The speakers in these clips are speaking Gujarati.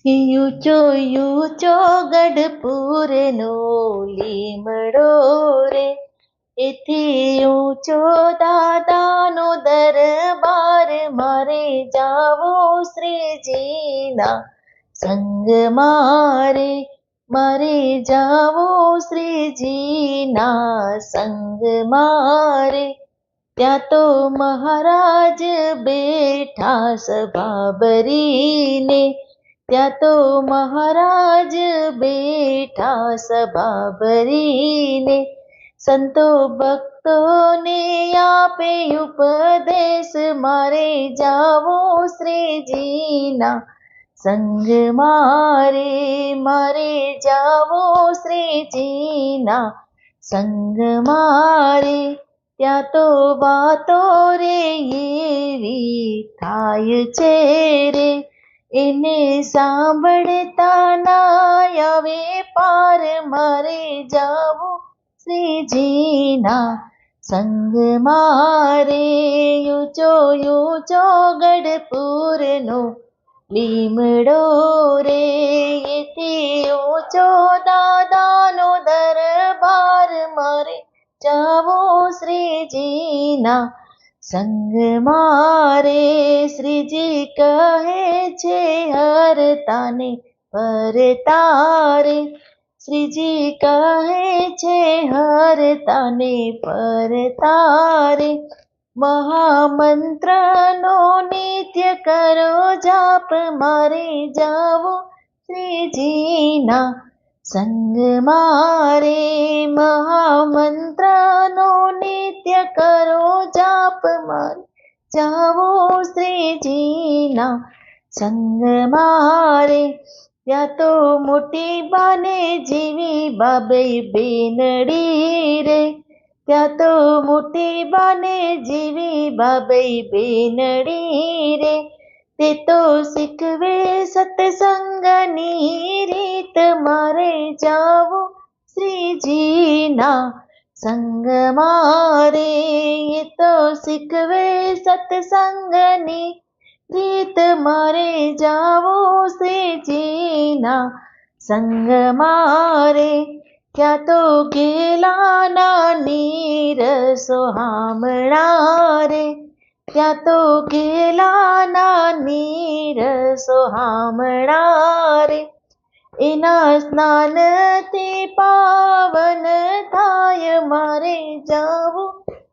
ઊંચો ઊંચો ગઢપુરનો લીમડો રે, એથી ઊંચો દાદાનો દરબાર, મારે જાવો શ્રીજીના સંગમાં રે, મારે જાવો શ્રીજીના સંગમાં રે. ત્યાં તો મહારાજ બેઠા સભા ભરીને, ત્યાં તો મહારાજ બેઠા સભા ભરીને, સંતો ભક્તોને આપે ઉપદેશ, મારે જાવો શ્રીજીના સંગમાં રે, મારે જાવો શ્રીજીના સંગમાં રે. ત્યાં તો વાતો રે એવી થાય છે રે, એને સાંભળતા ના આવે પાર, મારે જાવું શ્રીજીના સંગમાં રે. ઊંચો ઊંચો ગઢપુરનો લીમડો રે, એથી ઊંચો દાદાનો દરબાર, મારે જાવો શ્રીજીના સંગમાં રે. શ્રીજી કહે છે હરતાને પરતા રે, શ્રીજી કહે છે હરતાને પરતા રે. મહામંત્રનો નિત્ય કરો જાપ, મારે જાવો શ્રીજીના સંગમાં રે. મહામંત્રનો નિત્ય કરો જાપ, મારે જાવો શ્રીજીના સંગમાં રે. ત્યાં તો મોટી બાને જીવી બાબઈ બેનડી રે, ત્યાં તો મોટી બાને જીવી બાબઈ બેનડી રે. તે તો શીખવે સત્સંગની રીત, મારે જાવું શ્રીજીના સંગમાં રે. એ તો શીખવે સત્સંગની રીત, મારે જાવું શ્રીજીના સંગમાં રે. ત્યાં તો ઘેલાના નીર સોહામણા રે, ત્યાં તો ઘેલાના નીર સોહામણા રે. એના સ્નાનથી પાવન થાય, મારે જાવું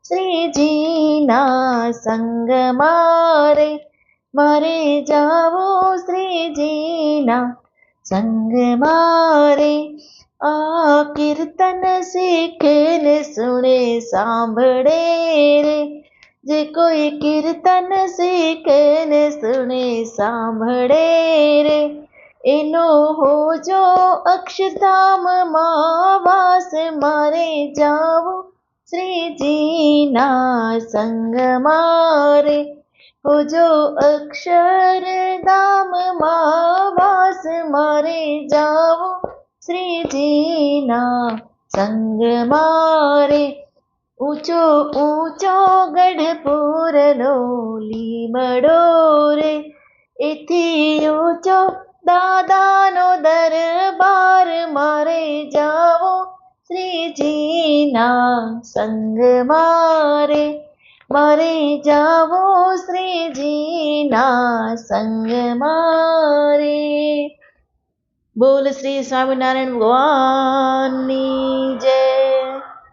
શ્રીજીના સંગમાં રે, મારે જાવું શ્રીજીના સંગમાં રે. આ કીર્તન શીખે ને સુણે સાંભળે રે, જે કોઈ કીર્તન શીખે ને સુણે સાંભળે રે, એનો હોજો અક્ષરધામમાં વાસ, મારે જાવું શ્રીજીના સંગમાં રે. હોજો અક્ષરધામમાં વાસ, મારે જાવું શ્રીજીના સંગમાં રે. ઊંચો ઊંચો ગઢપુરનો લીમડો રે, એથી ઊંચો દાદાનો દરબાર, મારે જાવો શ્રીજીના સંગમાં રે, મારે જાવો શ્રીજીના સંગમાં રે. બોલ શ્રી સ્વામિનારાયણ ભગવાનની